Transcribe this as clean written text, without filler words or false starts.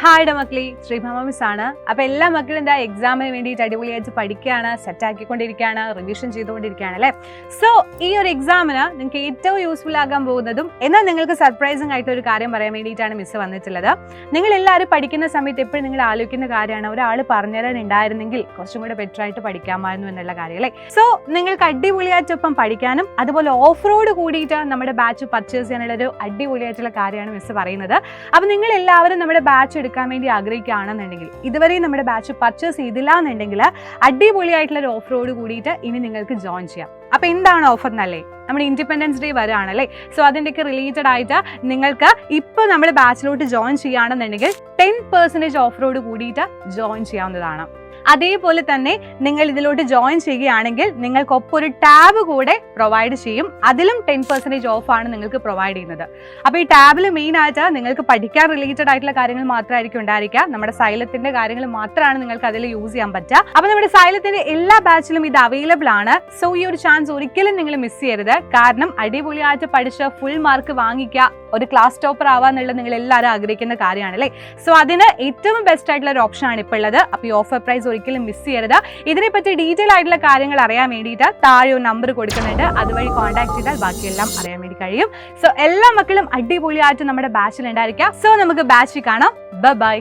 ഹായുടെ മക്കളി, Sreebhama miss ആണ്. അപ്പോൾ എല്ലാ മക്കളും എന്താ എക്സാമിന് വേണ്ടിയിട്ട് അടിപൊളിയായിട്ട് പഠിക്കുകയാണ്, സെറ്റാക്കിക്കൊണ്ടിരിക്കുകയാണ്, റിവിഷൻ ചെയ്തുകൊണ്ടിരിക്കുകയാണ് അല്ലേ. സോ ഈ ഒരു എക്സാമിന് നിങ്ങൾക്ക് ഏറ്റവും യൂസ്ഫുൾ ആകാൻ പോകുന്നതും എന്നാൽ നിങ്ങൾക്ക് സർപ്രൈസിംഗ് ആയിട്ട് ഒരു കാര്യം പറയാൻ വേണ്ടിയിട്ടാണ് മിസ് വന്നിട്ടുള്ളത്. നിങ്ങൾ എല്ലാവരും പഠിക്കുന്ന സമയത്ത് എപ്പോഴും നിങ്ങൾ ആലോചിക്കുന്ന കാര്യമാണ്, ഒരാൾ പറഞ്ഞുതരാനുണ്ടായിരുന്നെങ്കിൽ കുറച്ചും കൂടെ ബെറ്റർ ആയിട്ട് പഠിക്കാമായിരുന്നു എന്നുള്ള കാര്യം അല്ലേ. സോ നിങ്ങൾക്ക് അടിപൊളിയായിട്ടൊപ്പം പഠിക്കാനും അതുപോലെ ഓഫ് റോഡ് കൂടിയിട്ട് നമ്മുടെ ബാച്ച് പർച്ചേസ് ചെയ്യാനുള്ള ഒരു അടിപൊളിയായിട്ടുള്ള കാര്യമാണ് മിസ് പറയുന്നത്. അപ്പോൾ നിങ്ങൾ എല്ലാവരും നമ്മുടെ ബാച്ച് എടുക്കാൻ വേണ്ടി ആഗ്രഹിക്കുകയാണെന്നുണ്ടെങ്കിൽ, ഇതുവരെ നമ്മുടെ ബാച്ച് പർച്ചേസ് ചെയ്തില്ല എന്നുണ്ടെങ്കിൽ അടിപൊളിയായിട്ടുള്ള ഒരു ഓഫ് റോഡ് കൂടിയിട്ട് ഇനി നിങ്ങൾക്ക് ജോയിൻ ചെയ്യാം. അപ്പോൾ എന്താണ് ഓഫർ എന്നല്ലേ, നമ്മുടെ ഇൻഡിപെൻഡൻസ് ഡേ വരാണല്ലേ. സോ അതിൻ്റെയൊക്കെ റിലേറ്റഡ് ആയിട്ട് നിങ്ങൾക്ക് ഇപ്പോൾ നമ്മുടെ ബാച്ചിലോട്ട് ജോയിൻ ചെയ്യുകയാണെന്നുണ്ടെങ്കിൽ 10% ഓഫ് റോഡ് കൂടിയിട്ട് ജോയിൻ ചെയ്യാവുന്നതാണ്. അതേപോലെ തന്നെ നിങ്ങൾ ഇതിലോട്ട് ജോയിൻ ചെയ്യുകയാണെങ്കിൽ നിങ്ങൾക്കൊപ്പം ഒരു ടാബ് കൂടെ പ്രൊവൈഡ് ചെയ്യും. അതിലും 10% ഓഫാണ് നിങ്ങൾക്ക് പ്രൊവൈഡ് ചെയ്യുന്നത്. അപ്പോൾ ഈ ടാബിൽ മെയിൻ ആയിട്ട് നിങ്ങൾക്ക് പഠിക്കാൻ റിലേറ്റഡ് ആയിട്ടുള്ള കാര്യങ്ങൾ മാത്രമായിരിക്കും ഉണ്ടായിരിക്കുക. നമ്മുടെ സൈലത്തിന്റെ കാര്യങ്ങൾ മാത്രമാണ് നിങ്ങൾക്ക് അതിൽ യൂസ് ചെയ്യാൻ പറ്റുക. അപ്പോൾ നമ്മുടെ സൈലത്തിന്റെ എല്ലാ ബാച്ചിലും ഇത് അവൈലബിൾ ആണ്. സോ ഈ ഒരു ചാൻസ് ഒരിക്കലും നിങ്ങൾ മിസ് ചെയ്യരുത്. കാരണം അടിപൊളിയായിട്ട് പഠിച്ച് ഫുൾ മാർക്ക് വാങ്ങിക്കുക, ഒരു ക്ലാസ് ടോപ്പർ ആവാന്നുള്ളത് നിങ്ങൾ എല്ലാവരും ആഗ്രഹിക്കുന്ന കാര്യമാണ് അല്ലേ. സോ അതിന് ഏറ്റവും ബെസ്റ്റ് ആയിട്ടുള്ള ഒരു ഓപ്ഷൻ ആണ് ഇപ്പോൾ ഉള്ളത്. അപ്പോൾ ഈ ഓഫർ പ്രൈസ് ഒരിക്കലും മിസ് ചെയ്യരുത്. ഇതിനെപ്പറ്റി ഡീറ്റെയിൽ ആയിട്ടുള്ള കാര്യങ്ങൾ അറിയാൻ വേണ്ടിയിട്ട് താഴെ ഒരു നമ്പർ കൊടുക്കുന്നുണ്ട്, അതുവഴി കോൺടാക്ട് ചെയ്താൽ ബാക്കിയെല്ലാം അറിയാൻ വേണ്ടി കഴിയും. സോ എല്ലാ മക്കളും അടിപൊളിയായിട്ട് നമ്മുടെ ബാച്ചിൽ ഉണ്ടായിരിക്കുക. സോ നമുക്ക് ബാച്ചിൽ കാണാം. ബൈ.